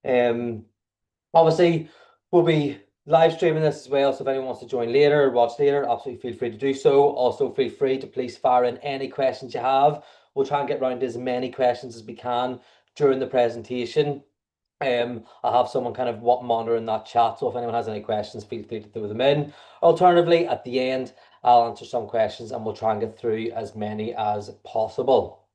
Um, Obviously, we'll be live streaming this as well. So if anyone wants to join later or watch later, absolutely feel free to do so. Also, feel free to please fire in any questions you have. We'll try and get around to as many questions as we can during the presentation. I'll have someone kind of monitoring that chat. So if anyone has any questions, feel free to throw them in. Alternatively, at the end, I'll answer some questions and we'll try and get through as many as possible.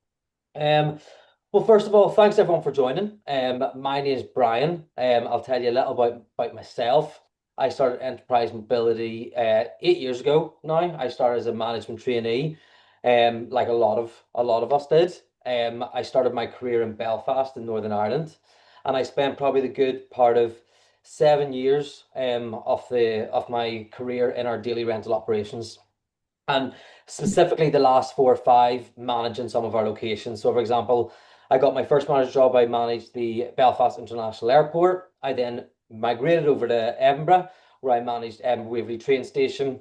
Well, first of all, thanks everyone for joining. My name is Brian. I'll tell you a little about myself. I started Enterprise Mobility 8 years ago now. I started as a management trainee, like a lot of us did. I started my career in Belfast in Northern Ireland, and I spent probably the good part of 7 years of my career in our daily rental operations, and specifically the last 4 or 5 managing some of our locations. So, for example, I got my first manager job. I managed the Belfast International Airport. I then migrated over to Edinburgh, where I managed Edinburgh Waverley train station,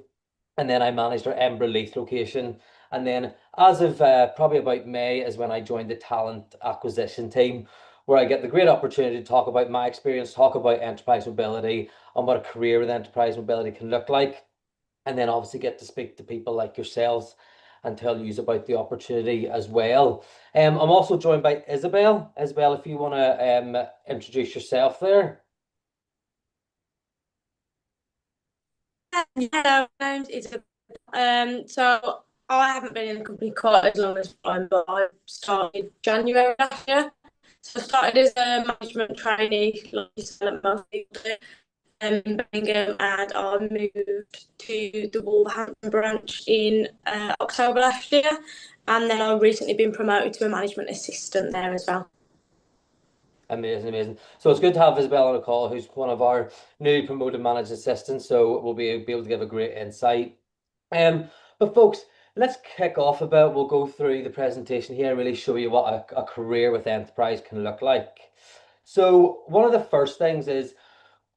and then I managed our Edinburgh Leith location. And then, as of probably about May, is when I joined the talent acquisition team, where I get the great opportunity to talk about my experience, talk about enterprise mobility, and what a career with enterprise mobility can look like, and then obviously get to speak to people like yourselves and tell you about the opportunity as well. I'm also joined by Isabel. Isabel, if you want to introduce yourself there. Hello, my name's Isabel. So I haven't been in the company quite as long as Brian, but I started January last year. So I started as a management trainee, like you said, most people do, in Birmingham, and I moved to the Wolverhampton branch in October last year, and then I've recently been promoted to a management assistant there as well. Amazing, amazing. So it's good to have Isabel on the call, who's one of our newly promoted managed assistants. So we'll be able to give a great insight. But folks, let's kick off a bit. We'll go through the presentation here and really show you what a career with Enterprise can look like. So one of the first things is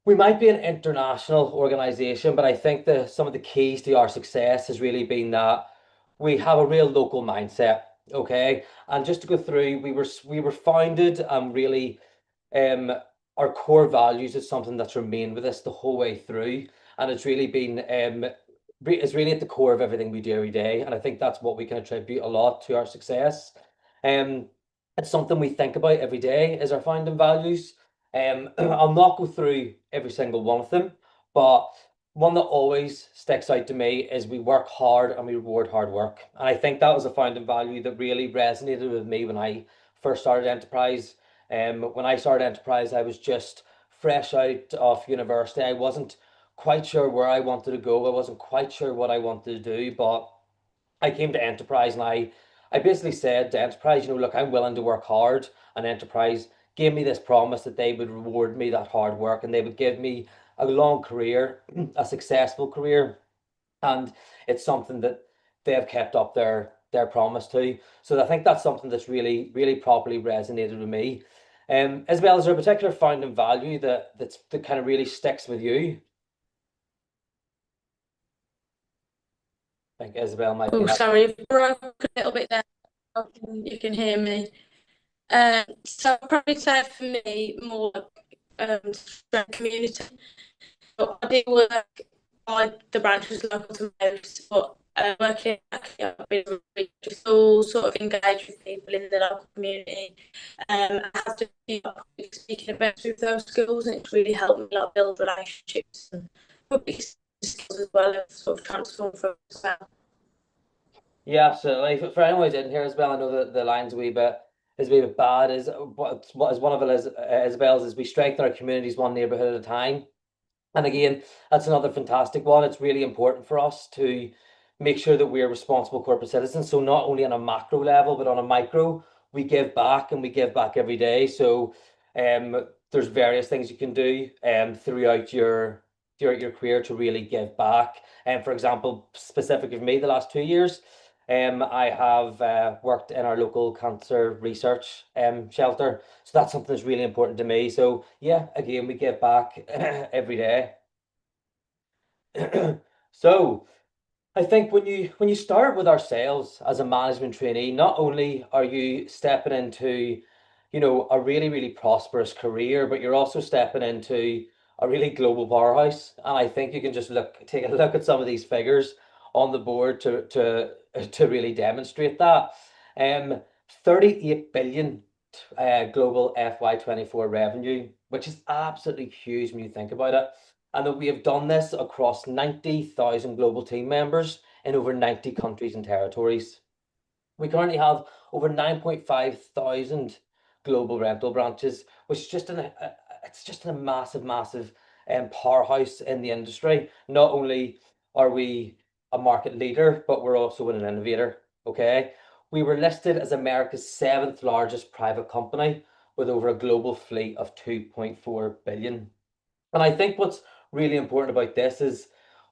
we might be an international organization, but I think some of the keys to our success has really been that we have a real local mindset. Okay, and just to go through, we were founded and really our core values is something that's remained with us the whole way through, and it's really been it's really at the core of everything we do every day, and I think that's what we can attribute a lot to our success. Um, it's something we think about every day is our founding values. I'll not go through every single one of them, but one that always sticks out to me is we work hard and we reward hard work. And I think that was a founding value that really resonated with me when I first started Enterprise. When I started Enterprise, I was just fresh out of university. I wasn't quite sure where I wanted to go. I wasn't quite sure what I wanted to do, but I came to Enterprise and I basically said to Enterprise, look, I'm willing to work hard. And Enterprise gave me this promise that they would reward me that hard work and they would give me a long career, a successful career. And it's something that they have kept up their promise to. So I think that's something that's really, really properly resonated with me. Isabel, is there a particular founding value that kind of really sticks with you? I think Isabel might be Oh, having. sorry, you broke a little bit there. You can hear me. So I'd probably say for me more strong community. So I do work the branch was local to most, but working I've been really school, sort of engage with people in the local community. I have to be speaking about through those schools, and it's really helped me like build relationships and public skills as well as sort of transform from as well. Yeah, absolutely. For anyone who didn't hear Isabel, I know that the line's a wee bit bad. Is what is one of it is Isabel's is we strengthen our communities one neighborhood at a time. And again, that's another fantastic one. It's really important for us to make sure that we're responsible corporate citizens. So not only on a macro level, but on a micro, we give back and we give back every day. So there's various things you can do throughout your career to really give back. And for example, specific of me, the last 2 years, I have worked in our local cancer research shelter. So that's something that's really important to me. So yeah, again, we give back every day. So I think when you start with our sales as a management trainee, not only are you stepping into a really, really prosperous career, but you're also stepping into a really global powerhouse. And I think you can just take a look at some of these figures on the board to really demonstrate that. Um, 38 billion global FY24 revenue, which is absolutely huge when you think about it. And that we have done this across 90,000 global team members in over 90 countries and territories. We currently have over 9.5 thousand global rental branches, which is it's just a massive, massive powerhouse in the industry. Not only are we a market leader, but we're also an innovator. Okay. We were listed as America's seventh largest private company with over a global fleet of 2.4 billion. And I think what's really important about this is,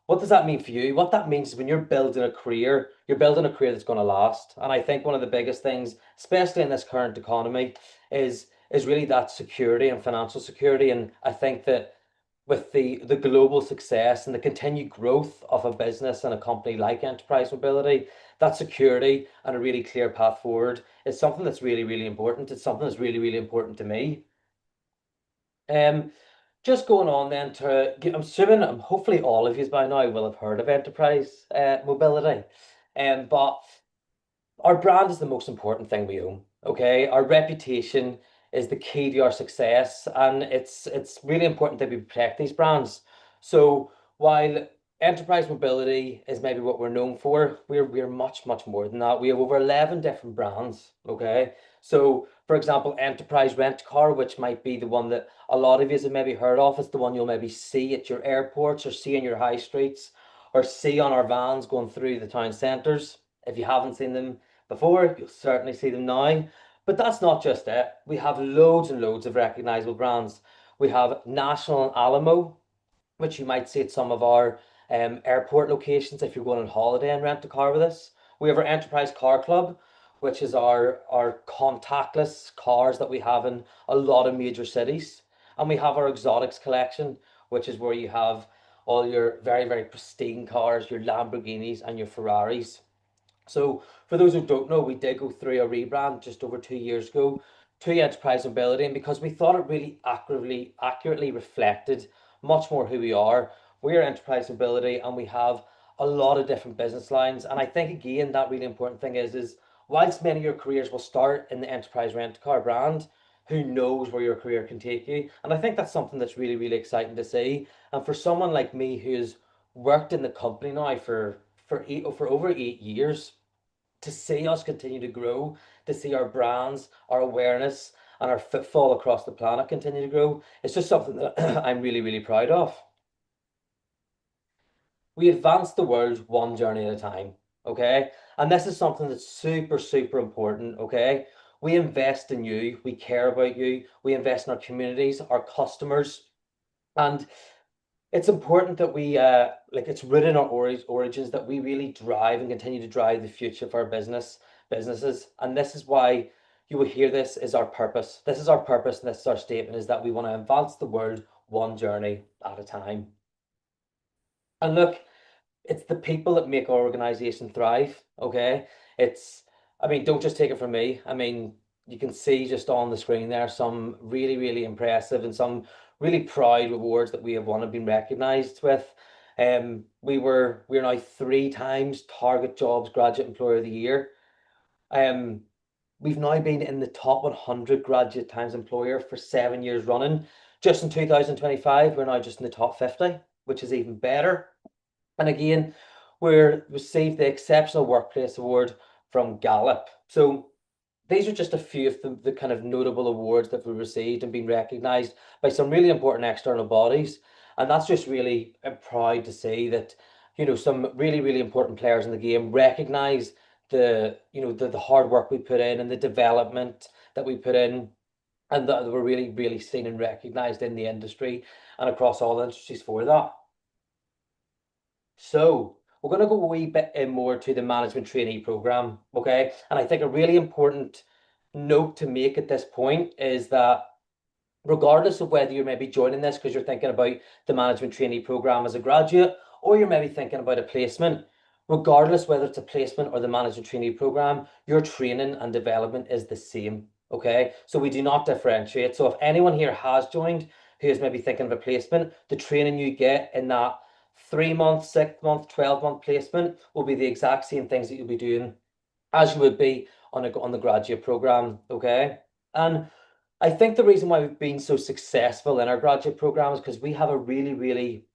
what does that mean for you? What that means is when you're building a career, you're building a career that's going to last. And I think one of the biggest things, especially in this current economy, is really that security and financial security. And I think that with the global success and the continued growth of a business and a company like Enterprise Mobility, that security and a really clear path forward is something that's really, really important. It's something that's really, really important to me. Um, just going on then I'm assuming, hopefully all of you by now will have heard of Enterprise Mobility. But our brand is the most important thing we own. Okay, our reputation is the key to our success, and it's really important that we protect these brands. So while Enterprise Mobility is maybe what we're known for, we're much, much more than that. We have over 11 different brands. Okay, so for example, Enterprise Rent Car, which might be the one that a lot of you have maybe heard of, it's the one you'll maybe see at your airports or see in your high streets or see on our vans going through the town centres. If you haven't seen them before, you'll certainly see them now. But that's not just it. We have loads and loads of recognizable brands. We have National and Alamo, which you might see at some of our airport locations if you're going on holiday and rent a car with us. We have our Enterprise Car Club, which is our contactless cars that we have in a lot of major cities. And we have our Exotics collection, which is where you have all your very, very pristine cars, your Lamborghinis and your Ferraris. So for those who don't know, we did go through a rebrand just over 2 years ago to Enterprise Mobility, and because we thought it really accurately reflected much more who we are. We're Enterprise Mobility, and we have a lot of different business lines. And I think again that really important thing is whilst many of your careers will start in the Enterprise Rent Car brand, who knows where your career can take you? And I think that's something that's really, really exciting to see. And for someone like me who's worked in the company now for over 8 years, to see us continue to grow, to see our brands, our awareness, and our footfall across the planet continue to grow, it's just something that I'm really, really proud of. We advance the world one journey at a time, okay? And this is something that's super, super important, okay? We invest in you, we care about you, we invest in our communities, our customers, and it's important that we it's rooted in our origins that we really drive and continue to drive the future of our businesses. And this is why you will hear this is our purpose. This is our purpose, and this is our statement, is that we want to advance the world one journey at a time. And look, it's the people that make our organization thrive. Okay. I mean, don't just take it from me. I mean, you can see just on the screen there some really, really impressive and some really proud awards that we have won and been recognized with. We're now 3 times Target Jobs Graduate Employer of the Year. Um, we've now been in the top 100 Graduate Times Employer for 7 years running. Just in 2025, we're now just in the top 50, which is even better. And again, we received the Exceptional Workplace Award from Gallup. So these are just a few of the kind of notable awards that we received and been recognized by some really important external bodies. And that's just really proud to see that, some really, really important players in the game recognize the hard work we put in and the development that we put in, and that we're really, really seen and recognized in the industry and across all industries for that. So we're going to go a wee bit in more to the management trainee program, okay? And I think a really important note to make at this point is that regardless of whether you're maybe joining this because you're thinking about the management trainee program as a graduate, or you're maybe thinking about a placement, regardless whether it's a placement or the management trainee program, your training and development is the same, Okay, so we do not differentiate. So if anyone here has joined who is maybe thinking of a placement, the training you get in that 3 month, 6 month, 12-month placement will be the exact same things that you'll be doing as you would be on the graduate program. Okay, and I think the reason why we've been so successful in our graduate program is because we have a really, really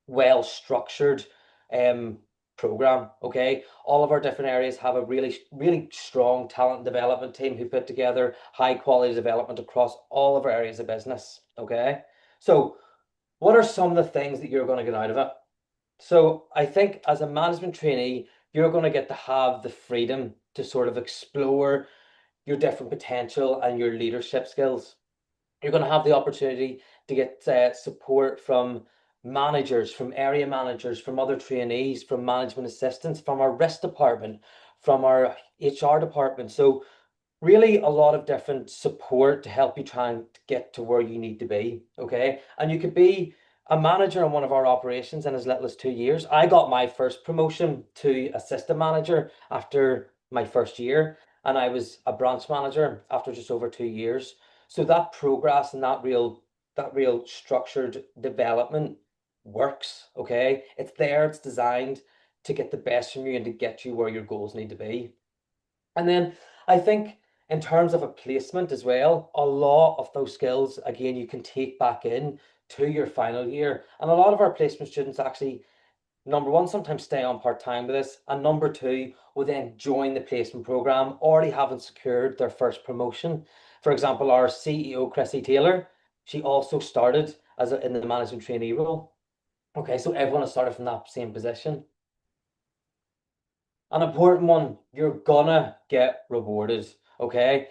well structured um program. Okay, all of our different areas have a really, really strong talent development team who put together high quality development across all of our areas of business. Okay, so what are some of the things that you're going to get out of it? So I think as a management trainee, you're going to get to have the freedom to sort of explore your different potential and your leadership skills. You're going to have the opportunity to get support from managers, from area managers, from other trainees, from management assistants, from our risk department, from our HR department. So really a lot of different support to help you try and get to where you need to be. Okay, and you could be a manager in one of our operations in as little as 2 years. I got my first promotion to assistant manager after my first year, and I was a branch manager after just over 2 years. So that progress and that real structured development works. Okay, it's there, it's designed to get the best from you and to get you where your goals need to be. And then I think in terms of a placement as well, a lot of those skills, again, you can take back in to your final year. And a lot of our placement students actually, number one, sometimes stay on part-time with us, and number two, will then join the placement program already having secured their first promotion. For example, our CEO, Chrissy Taylor, she also started in the management trainee role. Okay, so everyone has started from that same position. An important one, you're gonna get rewarded. Okay,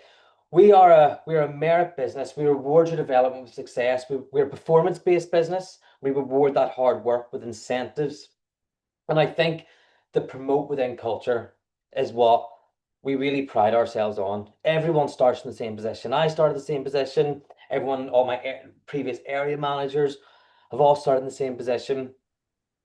we are a merit business. We reward your development with success. We're a performance-based business. We reward that hard work with incentives. And I think the promote within culture is what we really pride ourselves on. Everyone starts in the same position. I started the same position. Everyone, all my previous area managers have all started in the same position.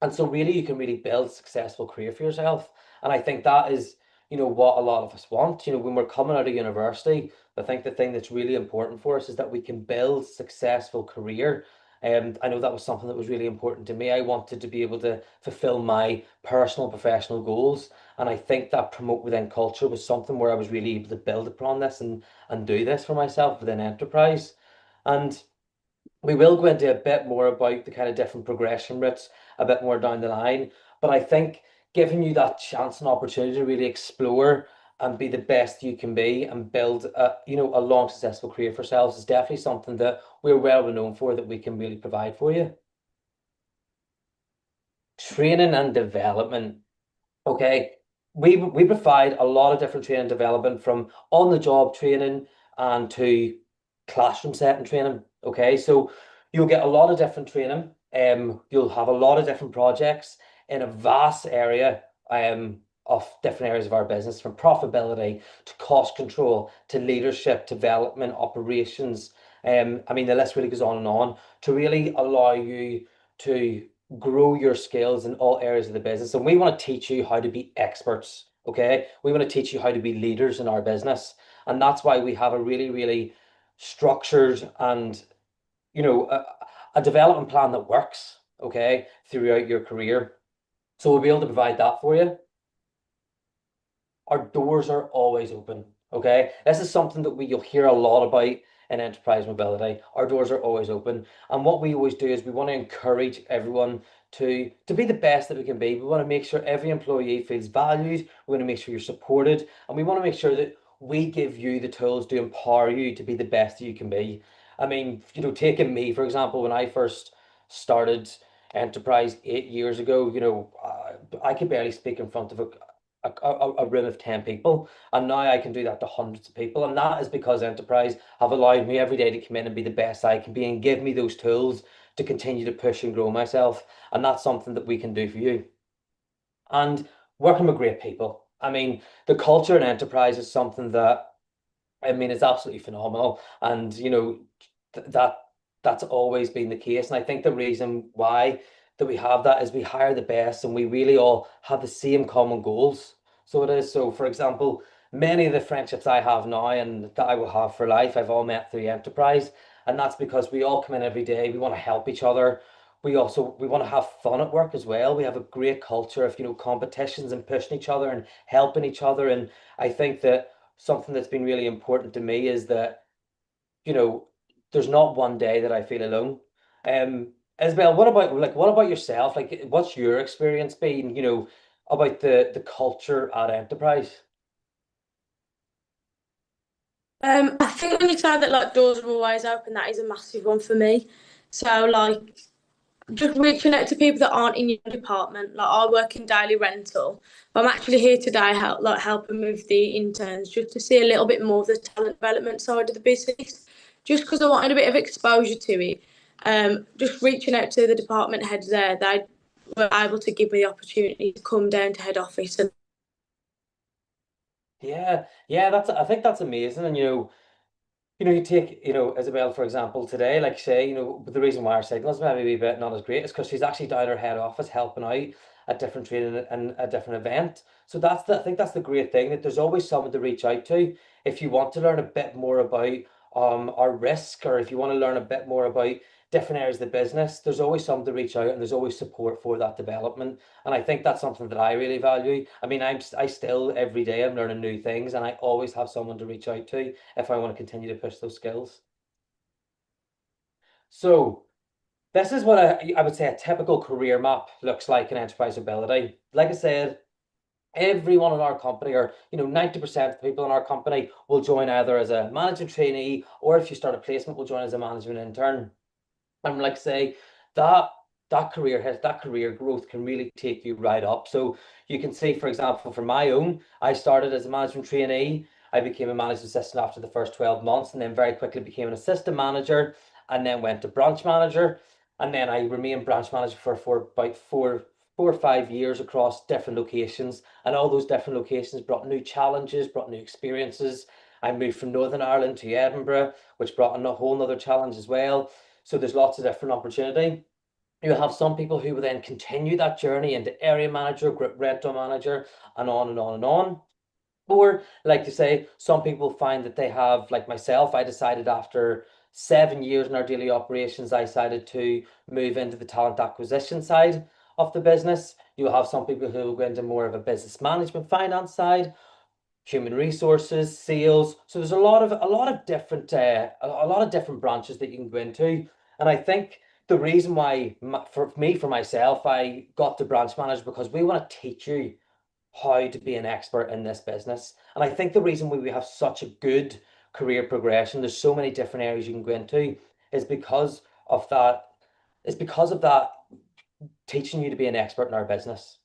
And so really you can really build a successful career for yourself. And I think that is, what a lot of us want. When we're coming out of university, I think the thing that's really important for us is that we can build successful career. And I know that was something that was really important to me. I wanted to be able to fulfill my personal professional goals. And I think that promote within culture was something where I was really able to build upon this and do this for myself within enterprise. And we will go into a bit more about the kind of different progression routes a bit more down the line. But I think giving you that chance and opportunity to really explore and be the best you can be and build a long successful career for yourselves is definitely something that we're well known for, that we can really provide for you. Training and development. Okay, we provide a lot of different training and development, from on the job training and to classroom setting training. Okay, so you'll get a lot of different training. You'll have a lot of different projects in a vast area of different areas of our business, from profitability to cost control to leadership, development, operations. I mean, the list really goes on to really allow you to grow your skills in all areas of the business. And we want to teach you how to be experts. Okay, we want to teach you how to be leaders in our business. And that's why we have a really, really structured and a development plan that works, okay, throughout your career. So we'll be able to provide that for you. Our doors are always open. Okay, this is something that you'll hear a lot about in enterprise mobility. Our doors are always open, and what we always do is we want to encourage everyone to be the best that we can be. We want to make sure every employee feels valued. We want to make sure you're supported, and we want to make sure that we give you the tools to empower you to be the best that you can be. I mean, taking me for example, when I first started enterprise 8 years ago, I could barely speak in front of a room of 10 people, and now I can do that to hundreds of people. And that is because enterprise have allowed me every day to come in and be the best I can be and give me those tools to continue to push and grow myself. And that's something that we can do for you. And working with great people, I mean, the culture in enterprise is something that, I mean, it's absolutely phenomenal. And that that's always been the case. And I think the reason why that we have that is we hire the best and we really all have the same common goals. So it is. So for example, many of the friendships I have now and that I will have for life, I've all met through enterprise. And that's because we all come in every day. We want to help each other. We want to have fun at work as well. We have a great culture of, competitions and pushing each other and helping each other. And I think that something that's been really important to me is that, you know, there's not one day that I feel alone. Isabel, what about yourself? Like, what's your experience been, about the culture at Enterprise? I think when you say that like doors are always open, that is a massive one for me. So like just reaching out to people that aren't in your department. Like I work in daily rental, but I'm actually here today helping with the interns just to see a little bit more of the talent development side of the business. Just because I wanted a bit of exposure to it. Just reaching out to the department heads there, they were able to give me the opportunity to come down to head office and Yeah, yeah, I think that's amazing. And you take, Isabel, for example, today, like say, the reason why our signal's maybe a wee bit not as great is because she's actually down at her head office helping out at different training and a different event. So I think that's the great thing, that there's always someone to reach out to if you want to learn a bit more about our risk, or if you want to learn a bit more about different areas of the business, there's always someone to reach out and there's always support for that development. And I think that's something that I really value. I mean, I still every day I'm learning new things, and I always have someone to reach out to if I want to continue to push those skills. So this is what I would say a typical career map looks like in enterprise ability. Like I said, everyone in our company, or 90% of the people in our company, will join either as a management trainee, or if you start a placement, will join as a management intern. And like I say, that that career growth can really take you right up. So you can see, for example, for my own, I started as a management trainee. I became a management assistant after the first 12 months, and then very quickly became an assistant manager, and then went to branch manager. And then I remained branch manager for about four or 5 years across different locations. And all those different locations brought new challenges, brought new experiences. I moved from Northern Ireland to Edinburgh, which brought in a whole other challenge as well. So there's lots of different opportunity. You have some people who will then continue that journey into area manager, group rental manager, and on and on and on. Or, like to say, some people find that they have, like myself, I decided after 7 years in our daily operations, I decided to move into the talent acquisition side of the business. You'll have some people who will go into more of a business management finance side, human resources, sales. So there's a lot of different a lot of different branches that you can go into. And I think the reason why for myself, I got to branch manager because we want to teach you how to be an expert in this business. And I think the reason why we have such a good career progression, there's so many different areas you can go into, is because of that, teaching you to be an expert in our business.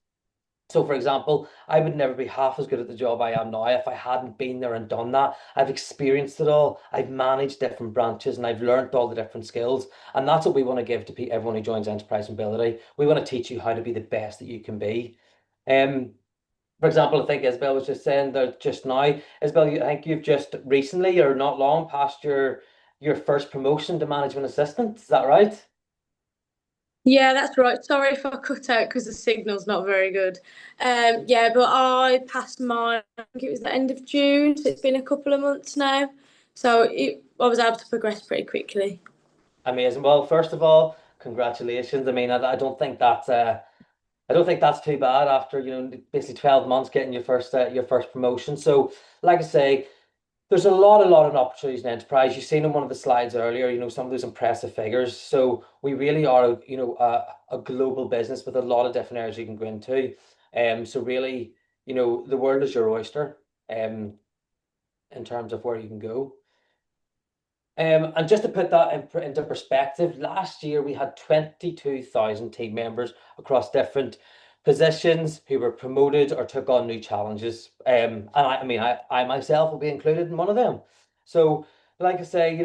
So, for example, I would never be half as good at the job I am now if I hadn't been there and done that. I've experienced it all. I've managed different branches and I've learned all the different skills. And that's what we want to give to everyone who joins Enterprise Mobility. We want to teach you how to be the best that you can be. Um, for example, I think Isabel was just saying that just now. Isabel, I think you've just recently or not long passed your first promotion to management assistant. Is that right? yeah, that's right. Sorry if I cut out because the signal's not very good. Yeah, but I passed my, I think it was the end of June, so it's been a couple of months now. I was able to progress pretty quickly. Amazing. Well, first of all, congratulations. I mean, I don't think that's too bad after, basically 12 months getting your first promotion. So, like I say, there's a lot of opportunities in enterprise. You've seen on one of the slides earlier, some of those impressive figures. So we really are, a global business with a lot of different areas you can go into. So really, the world is your oyster, in terms of where you can go. And just to put that into perspective, last year we had 22,000 team members across different positions who were promoted or took on new challenges. And I mean, I myself will be included in one of them. So, like I say,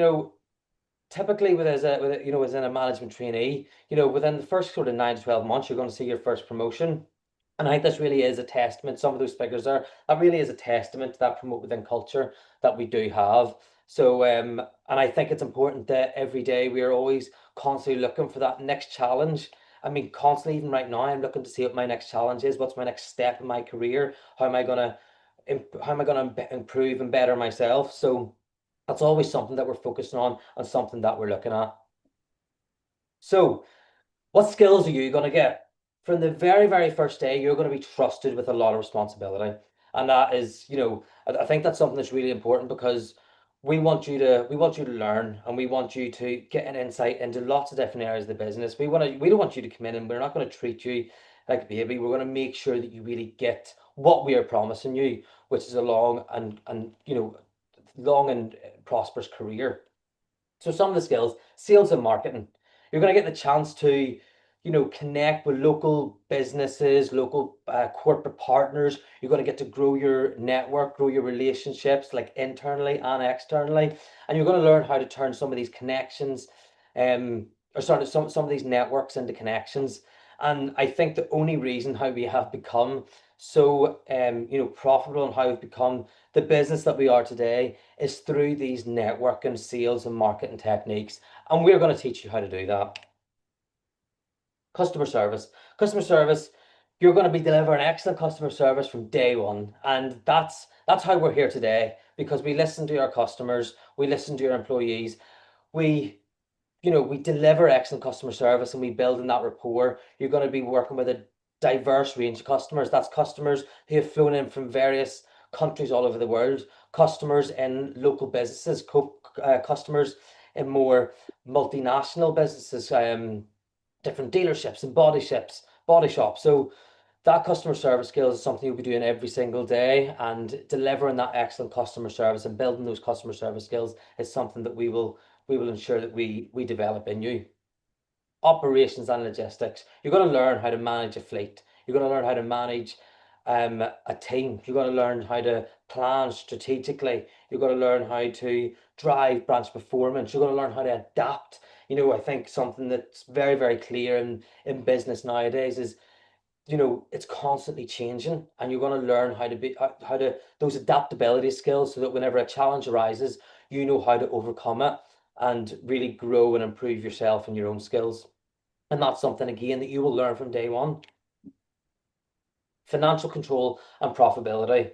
typically as in a management trainee, within the first sort of 9 to 12 months, you're going to see your first promotion. And I think this really is a testament. Some of those figures that really is a testament to that promote within culture that we do have. So, and I think it's important that every day we are always constantly looking for that next challenge. I mean, constantly, even right now, I'm looking to see what my next challenge is. What's my next step in my career? How am I gonna how am I going to improve and better myself? So that's always something that we're focusing on and something that we're looking at. So what skills are you going to get? From the very, very first day, you're going to be trusted with a lot of responsibility. And that is, I think that's something that's really important because we want you to learn and we want you to get an insight into lots of different areas of the business. We don't want you to come in and we're not going to treat you like a baby. We're going to make sure that you really get what we are promising you, which is a long and prosperous career. So some of the skills, sales and marketing. You're going to get the chance to, connect with local businesses, local corporate partners. You're going to get to grow your network, grow your relationships, like internally and externally. And you're going to learn how to turn some of these connections, or sort of some of these networks into connections. And I think the only reason how we have become so, profitable and how we've become the business that we are today is through these networking, sales, and marketing techniques. And we're going to teach you how to do that. Customer service. Customer service, you're going to be delivering excellent customer service from day one. And that's how we're here today, because we listen to our customers, we listen to our employees, we we deliver excellent customer service and we build in that rapport. You're going to be working with a diverse range of customers. That's customers who have flown in from various countries all over the world, customers in local businesses, customers in more multinational businesses, different dealerships and body shops. So that customer service skills is something you'll be doing every single day, and delivering that excellent customer service and building those customer service skills is something that we will ensure that we develop in you. Operations and logistics. You're going to learn how to manage a fleet. You're going to learn how to manage a team. You're going to learn how to plan strategically. You're going to learn how to drive branch performance. You're going to learn how to adapt. I think something that's very, very clear in business nowadays is, it's constantly changing, and you're going to learn how to those adaptability skills, so that whenever a challenge arises, you know how to overcome it and really grow and improve yourself and your own skills. And that's something, again, that you will learn from day one. Financial control and profitability.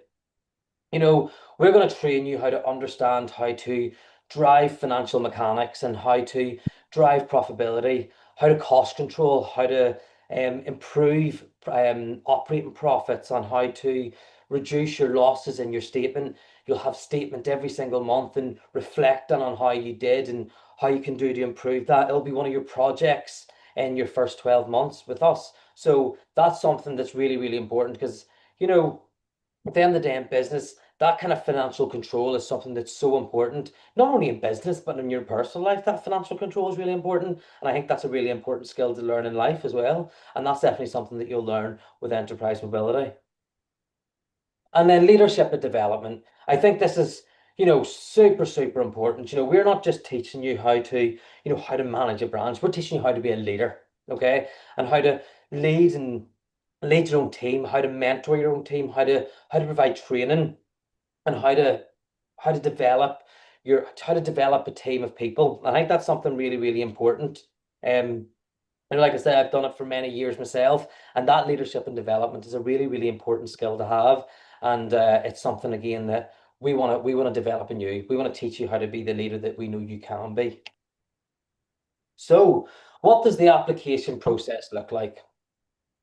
We're going to train you how to understand how to drive financial mechanics and how to drive profitability, how to cost control, how to improve operating profits, on how to reduce your losses in your statement. You'll have statement every single month and reflecting on how you did and how you can do to improve that. It'll be one of your projects in your first 12 months with us. So that's something that's really, really important, because, at the end of the day in business, that kind of financial control is something that's so important, not only in business, but in your personal life. That financial control is really important. And I think that's a really important skill to learn in life as well. And that's definitely something that you'll learn with Enterprise Mobility. And then leadership and development. I think this is, super, super important. We're not just teaching you how to manage a branch. We're teaching you how to be a leader, okay? And how to lead and lead your own team, how to mentor your own team, how to provide training, and how to develop a team of people. I think that's something really, really important. And like I said, I've done it for many years myself, and that leadership and development is a really, really important skill to have. And it's something, again, that we want to develop in you. We want to teach you how to be the leader that we know you can be. So, what does the application process look like?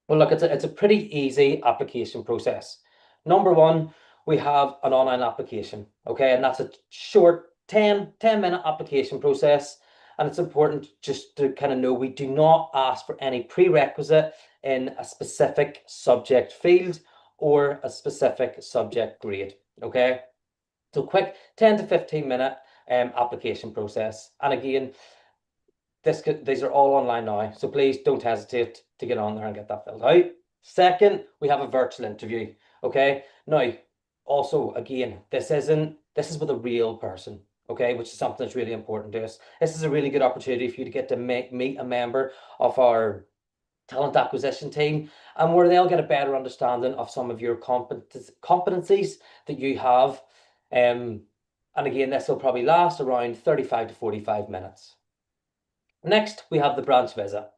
Well, look, it's a pretty easy application process. Number one, we have an online application, okay? And that's a short 10-minute application process. And it's important just to kind of know we do not ask for any prerequisite in a specific subject field or a specific subject grade, okay? So quick 10 to 15 minute application process. And again, these are all online now, so please don't hesitate to get on there and get that filled out. Second, we have a virtual interview. Okay. Now, also, again, this is with a real person, okay, which is something that's really important to us. This is a really good opportunity for you to get to meet a member of our talent acquisition team, and where they'll get a better understanding of some of your competencies that you have. And again, this will probably last around 35 to 45 minutes. Next, we have the branch visit.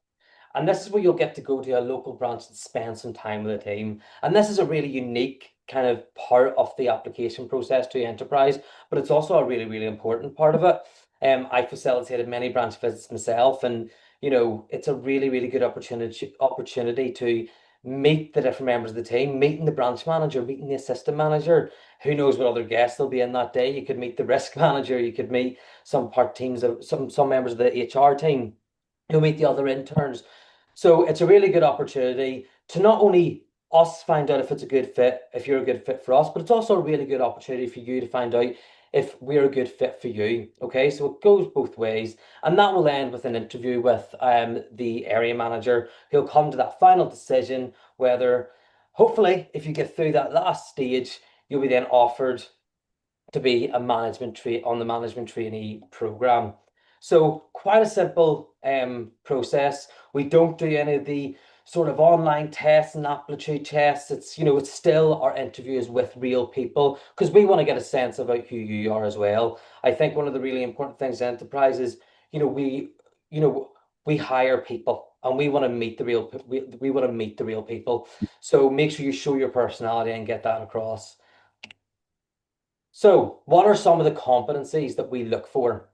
And this is where you'll get to go to a local branch and spend some time with a team. And this is a really unique kind of part of the application process to enterprise, but it's also a really, really important part of it. I facilitated many branch visits myself, and it's a really, really good opportunity to meet the different members of the team, meeting the branch manager, meeting the assistant manager. Who knows what other guests there'll be in that day? You could meet the risk manager, you could meet some part teams of some members of the HR team, you'll meet the other interns. So it's a really good opportunity to not only us find out if it's a good fit, if you're a good fit for us, but it's also a really good opportunity for you to find out if we're a good fit for you. Okay, so it goes both ways, and that will end with an interview with the area manager. He'll come to that final decision whether, hopefully, if you get through that last stage, you'll be then offered to be a on the management trainee program. So quite a simple process. We don't do any of the sort of online tests and aptitude tests. It's still our interviews with real people, because we want to get a sense about who you are as well. I think one of the really important things in enterprise is, you know, we hire people and we want to meet the we want to meet the real people. So make sure you show your personality and get that across. So, what are some of the competencies that we look for?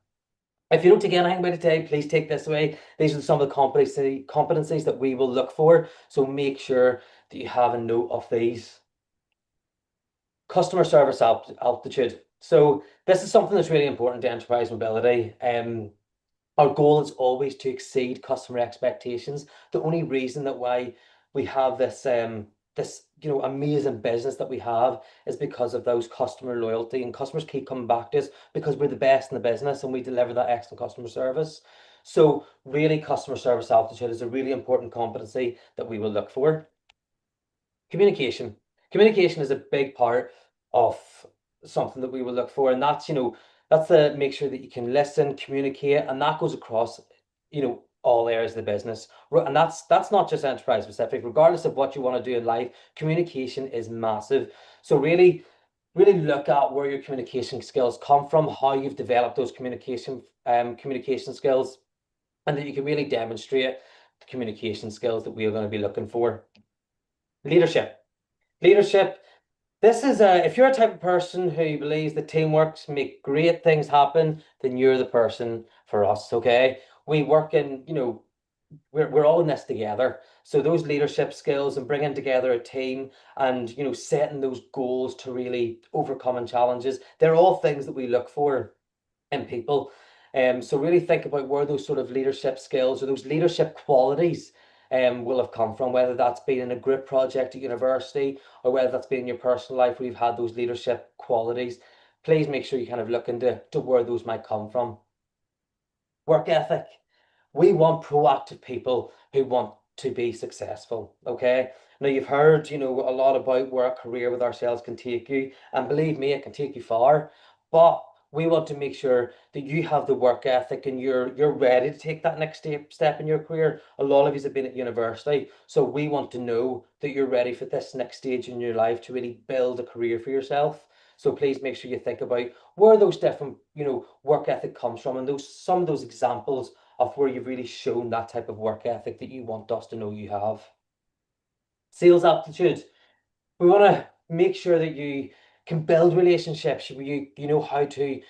If you don't take anything by today, please take this away. These are some of the competencies that we will look for. So make sure that you have a note of these. Customer service aptitude. So this is something that's really important to enterprise mobility. Our goal is always to exceed customer expectations. The only reason that why we have this amazing business that we have is because of those customer loyalty, and customers keep coming back to us because we're the best in the business and we deliver that excellent customer service. So really, customer service aptitude is a really important competency that we will look for. Communication. Communication is a big part of something that we will look for, and that's to make sure that you can listen, communicate, and that goes across, all areas of the business. And that's not just enterprise specific. Regardless of what you want to do in life, communication is massive. So really, really look at where your communication skills come from, how you've developed those communication skills, and that you can really demonstrate the communication skills that we are going to be looking for. Leadership. Leadership. This is if you're a type of person who believes that teamwork make great things happen, then you're the person for us. Okay, we work in, we're all in this together. So those leadership skills and bringing together a team and setting those goals to really overcoming challenges, they're all things that we look for in people. So really think about where those sort of leadership skills or those leadership qualities will have come from, whether that's been in a group project at university or whether that's been in your personal life where you've had those leadership qualities. Please make sure you kind of look into where those might come from. Work ethic. We want proactive people who want to be successful. Okay. Now you've heard, a lot about where a career with ourselves can take you, and believe me, it can take you far. But we want to make sure that you have the work ethic and you're ready to take that next step in your career. A lot of you have been at university, so we want to know that you're ready for this next stage in your life to really build a career for yourself. So please make sure you think about where those different, work ethic comes from, and some of those examples of where you've really shown that type of work ethic that you want us to know you have. Sales aptitude. We want to make sure that you can build relationships. You know how to,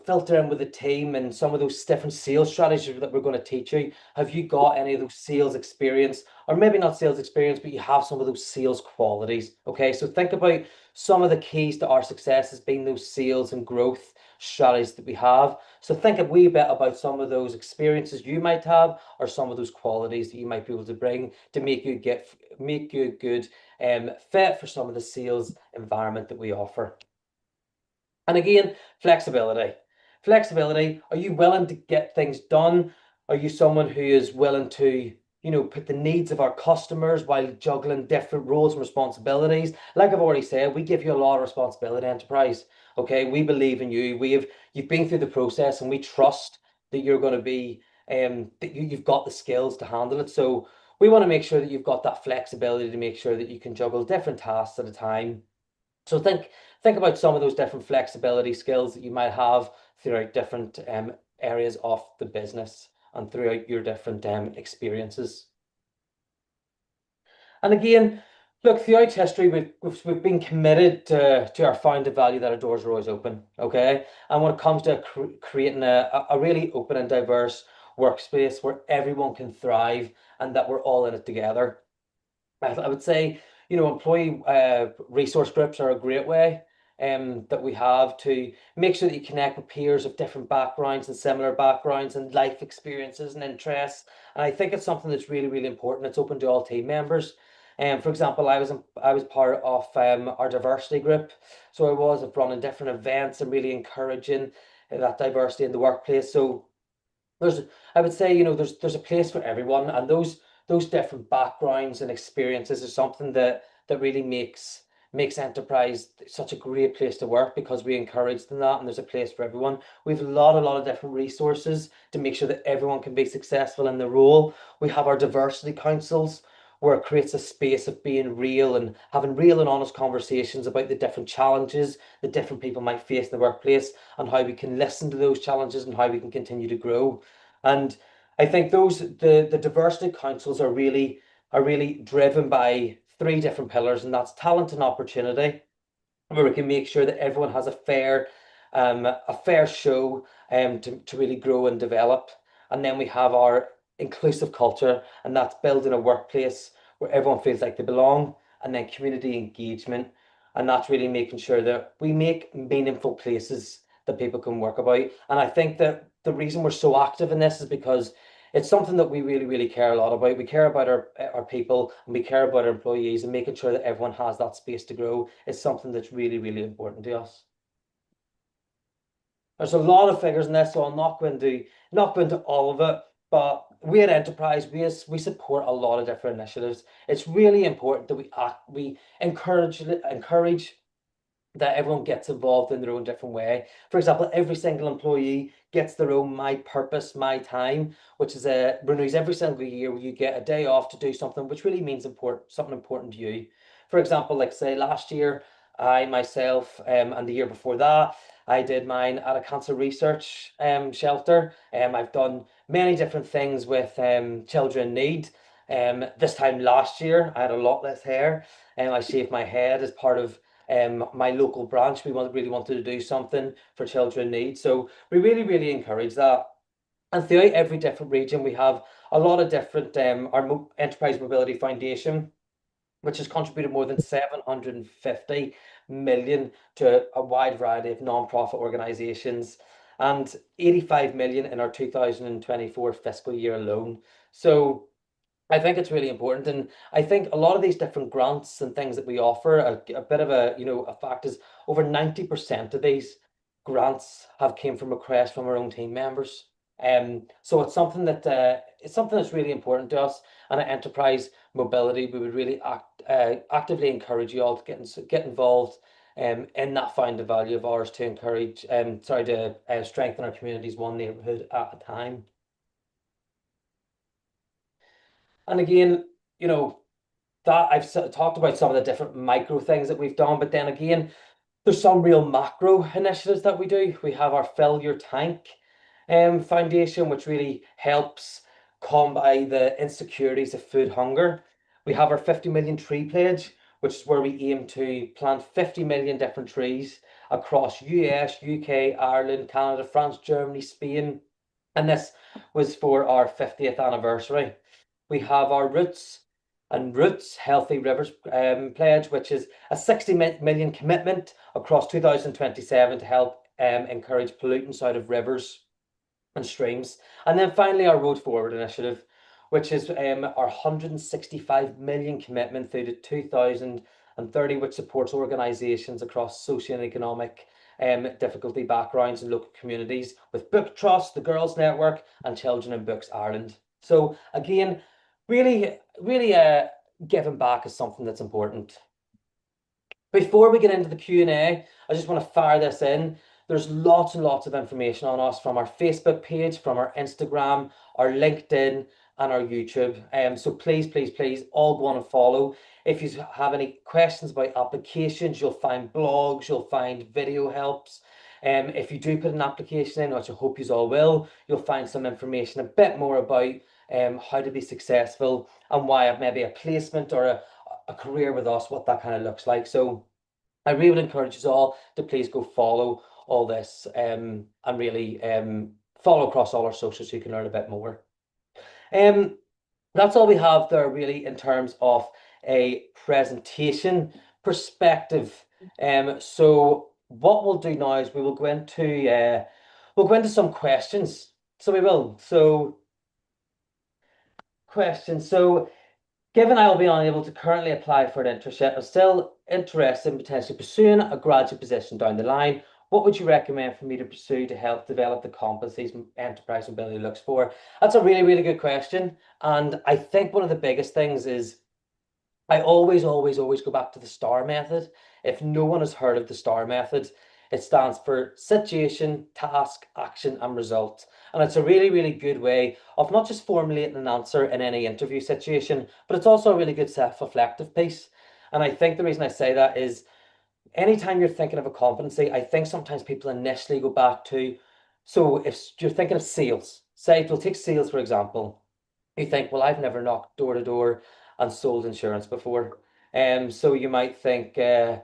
filter in with the team and some of those different sales strategies that we're going to teach you. Have you got any of those sales experience, or maybe not sales experience, but you have some of those sales qualities? Okay, so think about some of the keys to our success has been those sales and growth strategies that we have. So think a wee bit about some of those experiences you might have, or some of those qualities that you might be able to bring to make you a good fit for some of the sales environment that we offer. And again, flexibility. Flexibility. Are you willing to get things done? Are you someone who is willing to, put the needs of our customers while juggling different roles and responsibilities? Like I've already said, we give you a lot of responsibility, enterprise. Okay, we believe in you. You've been through the process, and we trust that you're going to be that you've got the skills to handle it. So we want to make sure that you've got that flexibility to make sure that you can juggle different tasks at a time. So think about some of those different flexibility skills that you might have throughout different areas of the business and throughout your different experiences. And again, Look, throughout history, we've been committed to our founded value that our doors are always open. Okay, and when it comes to creating a really open and diverse workspace where everyone can thrive and that we're all in it together. I would say, employee resource groups are a great way that we have to make sure that you connect with peers of different backgrounds and similar backgrounds and life experiences and interests. And I think it's something that's really, really important. It's open to all team members. For example, I was part of our diversity group, so I was of running different events and really encouraging that diversity in the workplace. So there's I would say, there's a place for everyone, and those different backgrounds and experiences is something that really makes enterprise such a great place to work because we encourage them that, and there's a place for everyone. We have a lot of different resources to make sure that everyone can be successful in the role. We have our diversity councils where it creates a space of being real and having real and honest conversations about the different challenges that different people might face in the workplace and how we can listen to those challenges and how we can continue to grow. And I think the diversity councils are really driven by three different pillars, and that's talent and opportunity, where we can make sure that everyone has a fair show to really grow and develop. And then we have our inclusive culture, and that's building a workplace where everyone feels like they belong, and then community engagement, and that's really making sure that we make meaningful places that people can work about. And I think that the reason we're so active in this is because it's something that we really, really care a lot about. We care about our people and we care about our employees, and making sure that everyone has that space to grow is something that's really, really important to us. There's a lot of figures in this, so I'll not go into all of it. But we at Enterprise, we support a lot of different initiatives. It's really important that we encourage that everyone gets involved in their own different way. For example, every single employee gets their own My Purpose, My Time, which is renews every single year where you get a day off to do something which really means something important to you. For example, like say last year, I myself, and the year before that, I did mine at a cancer research shelter. I've done many different things with children in need. This time last year, I had a lot less hair, and I shaved my head as part of my local branch. Really wanted to do something for children in need. So we really, really encourage that. And throughout every different region, we have a lot of different, our Enterprise Mobility Foundation, which has contributed more than 750 million to a wide variety of non-profit organizations and 85 million in our 2024 fiscal year alone. So I think it's really important, and I think a lot of these different grants and things that we offer, a bit of a fact is over 90% of these grants have came from requests from our own team members. So it's something that's really important to us. And at Enterprise Mobility, we would really actively encourage you all to get involved in that founded value of ours to strengthen our communities one neighborhood at a time. And again, you know, that talked about some of the different micro things that we've done, but then again, there's some real macro initiatives that we do. We have our Fill Your Tank foundation, which really helps combat the insecurities of food hunger. We have our 50 million tree pledge, which is where we aim to plant 50 million different trees across US, UK, Ireland, Canada, France, Germany, Spain. And this was for our 50th anniversary. We have our Roots Healthy Rivers pledge, which is a 60 million commitment across 2027 to help encourage pollutants out of rivers and streams. And then finally, our Road Forward initiative, which is our 165 million commitment through to 2030, which supports organisations across socio and economic difficulty backgrounds and local communities with Book Trust, the Girls Network, and Children in Books Ireland. So again, really, really giving back is something that's important. Before we get into the Q&A, I just want to fire this in. There's lots and lots of information on us from our Facebook page, from our Instagram, our LinkedIn, and our YouTube. So please, please, please all go on and follow. If you have any questions about applications, you'll find blogs, you'll find video helps. If you do put an application in, which I hope you all will, you'll find some information a bit more about how to be successful and why maybe a placement or a career with us, what that kind of looks like. So I really would encourage you all to please go follow all this and really follow across all our socials so you can learn a bit more. Um, that's all we have there really in terms of a presentation perspective. So what we'll do now is we will we'll go into some questions. So we will. So questions. So given I will be unable to currently apply for an internship, I'm still interested in potentially pursuing a graduate position down the line. What would you recommend for me to pursue to help develop the competencies enterprise mobility looks for? That's a really, really good question. And I think one of the biggest things is I always go back to the STAR method. If no one has heard of the STAR method, it stands for situation, task, action, and result. And it's a really, really good way of not just formulating an answer in any interview situation, but it's also a really good self-reflective piece. And I think the reason I say that is anytime you're thinking of a competency, I think sometimes people initially go back to, so if you're thinking of sales, say we'll take sales for example, you think, well, I've never knocked door to door and sold insurance before. So you might think, I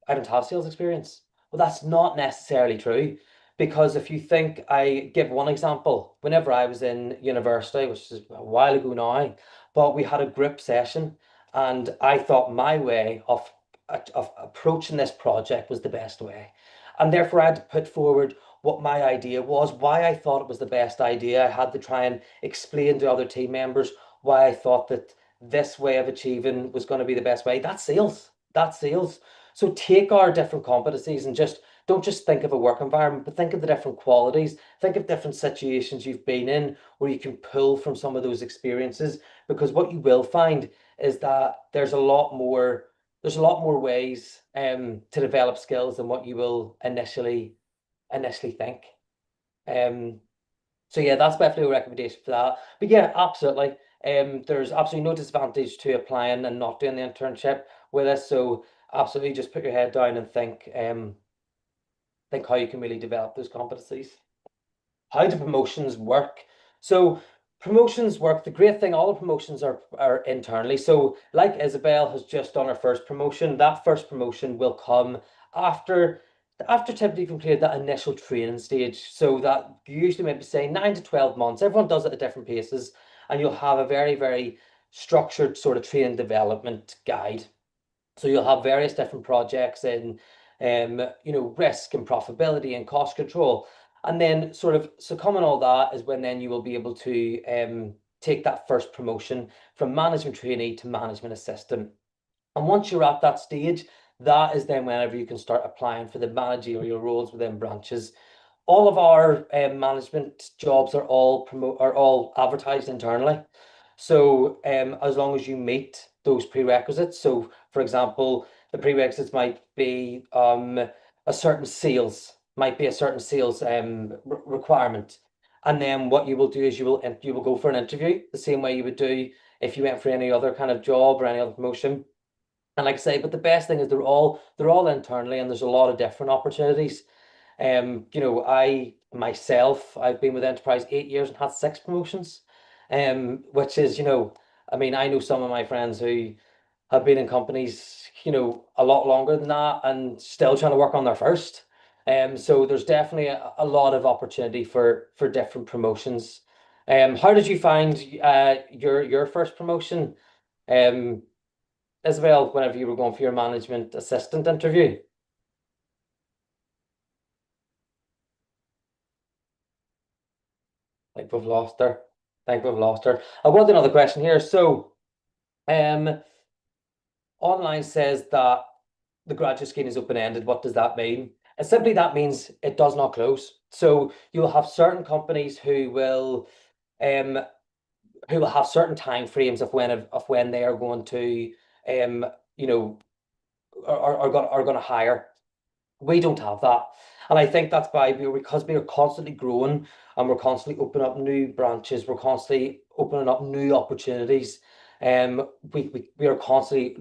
don't have sales experience. Well, that's not necessarily true because if you think, I give one example, whenever I was in university, which is a while ago now, but we had a group session and I thought my way of approaching this project was the best way. And therefore I had to put forward what my idea was, why I thought it was the best idea. I had to try and explain to other team members why I thought that this way of achieving was going to be the best way. That's sales. That's sales. So take our different competencies and just don't just think of a work environment, but think of the different qualities. Think of different situations you've been in where you can pull from some of those experiences. Because what you will find is that there's a lot more ways to develop skills than what you will initially think. Um, so yeah, that's definitely a recommendation for that. But yeah, absolutely. There's absolutely no disadvantage to applying and not doing the internship with us. So absolutely just put your head down and think how you can really develop those competencies. How do promotions work? So promotions work. The great thing, all the promotions are internally. So like Isabel has just done her first promotion, that first promotion will come after typically completed that initial training stage. So that usually maybe say 9 to 12 months. Everyone does it at different paces, and you'll have a very, very structured sort of training development guide. So you'll have various different projects in, risk and profitability and cost control. And then sort of succumbing all that is when then you will be able to take that first promotion from management trainee to management assistant. And once you're at that stage, that is then whenever you can start applying for the managerial roles within branches. All of our management jobs are all advertised internally. So as long as you meet those prerequisites, so for example, the prerequisites might be a certain sales, requirement. And then what you will do is you will go for an interview the same way you would do if you went for any other kind of job or any other promotion. And like I say, but the best thing is they're all internally and there's a lot of different opportunities. I myself, I've been with Enterprise 8 years and had 6 promotions. Which is, I mean, I know some of my friends who have been in companies, a lot longer than that and still trying to work on their first. So there's definitely a lot of opportunity for different promotions. How did you find your first promotion, Isabel, whenever you were going for your management assistant interview? I think we've lost her. I think we've lost her. I've got another question here. So, um, online says that the graduate scheme is open-ended. What does that mean? And simply that means it does not close. So you'll have certain companies um who will have certain time frames of when they are going to um you know are going to hire. We don't have that. And I think that's because we are constantly growing and we're constantly opening up new branches, we're constantly opening up new opportunities. We're constantly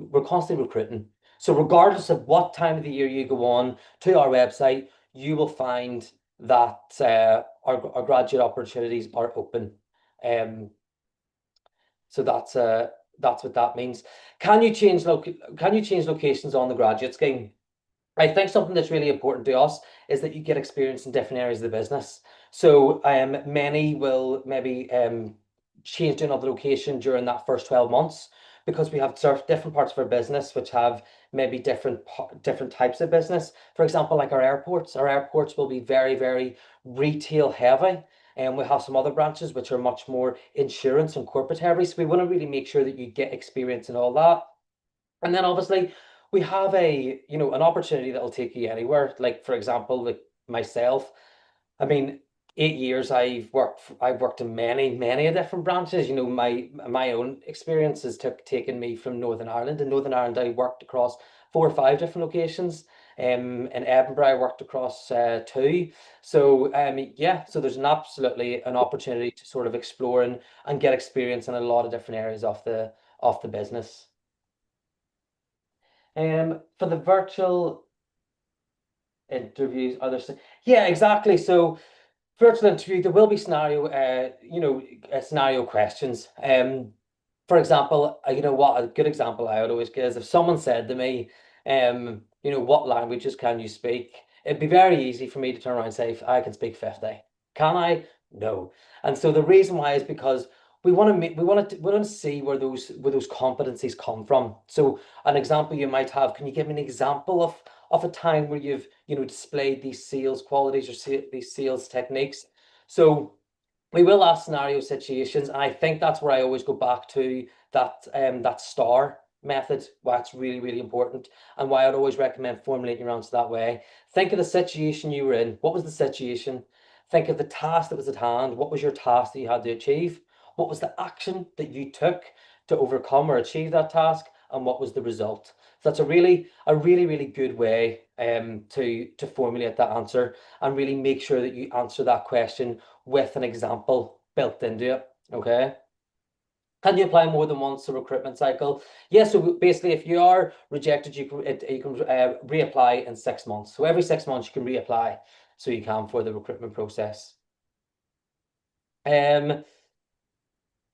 recruiting. So regardless of what time of the year you go on to our website, you will find that our graduate opportunities are open. Um, so that's what that means. Can you change locations on the graduate scheme? I think something that's really important to us is that you get experience in different areas of the business. So many will maybe change to another location during that first 12 months because we have different parts of our business which have maybe different types of business. For example, like our airports. Our airports will be very, very retail heavy. And we have some other branches which are much more insurance and corporate heavy. So we want to really make sure that you get experience in all that. And then obviously we have an opportunity that will take you anywhere. Like for example, like myself, I mean, 8 years I've worked in many different branches. My own experiences taken me from Northern Ireland. In Northern Ireland, I worked across 4 or 5 different locations. In Edinburgh, I worked across two. So yeah, so there's absolutely an opportunity to sort of explore and get experience in a lot of different areas of the business. For the virtual interviews, yeah, exactly. So virtual interview, there will be scenario questions. For example, you know what, a good example I would always give is if someone said to me, what languages can you speak? It'd be very easy for me to turn around and say, I can speak 50. Can I? No. And so the reason why is because we want to see where those competencies come from. So an example you might have, can you give me an example of a time where you've displayed these sales qualities or these sales techniques? So we will ask scenario situations, and I think that's where I always go back to that STAR method. Why it's really, really important, and why I'd always recommend formulating your answer that way. Think of the situation you were in. What was the situation? Think of the task that was at hand. What was your task that you had to achieve? What was the action that you took to overcome or achieve that task? And what was the result? So that's a really good way to formulate that answer and really make sure that you answer that question with an example built into it. Okay. Can you apply more than once a recruitment cycle? Yes. So basically, if you are rejected, you can reapply in 6 months. So every 6 months you can reapply, so you can for the recruitment process. Um.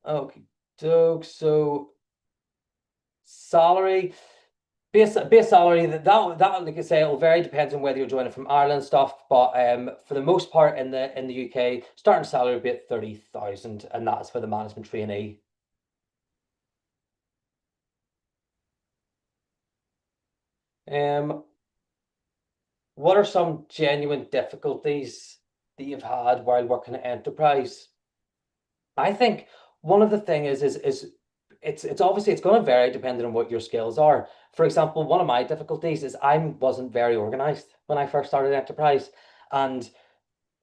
Okay. So salary. Base salary that like I say, it'll vary, depends on whether you're joining from Ireland stuff, but for the most part in the UK, starting salary would be at 30,000, and that's for the management trainee. Um, what are some genuine difficulties that you've had while working at enterprise? I think one of the thing is it's obviously it's going to vary depending on what your skills are. For example, one of my difficulties is I wasn't very organized when I first started enterprise, and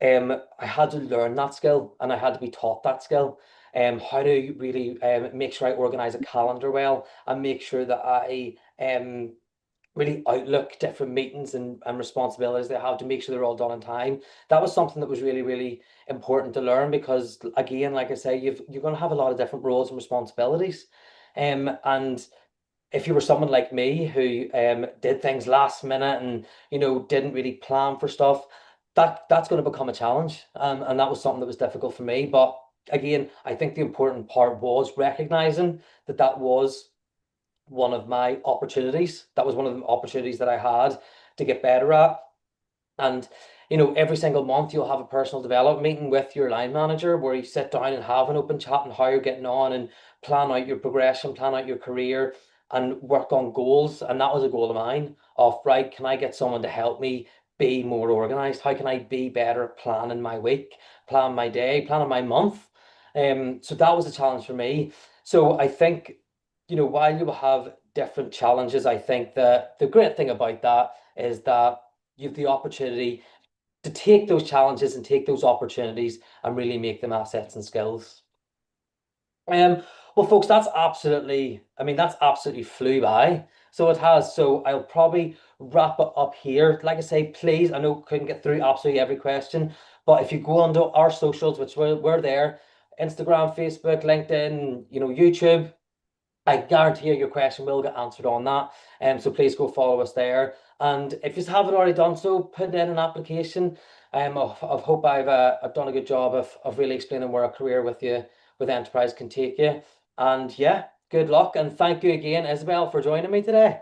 I had to learn that skill and I had to be taught that skill. How to really make sure I organize a calendar well and make sure that I really outlook different meetings and responsibilities they have to make sure they're all done on time. That was something that was really, really important to learn because again, like I say, you're going to have a lot of different roles and responsibilities. And if you were someone like me who did things last minute and didn't really plan for stuff, that's going to become a challenge. And that was something that was difficult for me. But again, I think the important part was recognizing that was one of my opportunities. That was one of the opportunities that I had to get better at. And every single month you'll have a personal development meeting with your line manager where you sit down and have an open chat on how you're getting on and plan out your progression, plan out your career, and work on goals. And that was a goal of mine of, right, can I get someone to help me be more organized? How can I be better at planning my week, plan my day, planning my month? So that was a challenge for me. So I think, while you will have different challenges, I think that the great thing about that is that you have the opportunity to take those challenges and take those opportunities and really make them assets and skills. Well, folks, that's absolutely flew by. So it has. So I'll probably wrap it up here. Like I say, please, I know couldn't get through absolutely every question, but if you go onto our socials, which we're there, Instagram, Facebook, LinkedIn, YouTube, I guarantee you your question will get answered on that. So please go follow us there. And if you haven't already done so, put in an application. I hope I've done a good job of really explaining where a career with Enterprise can take you. And yeah, Good luck, and thank you again, Isabel, for joining me today.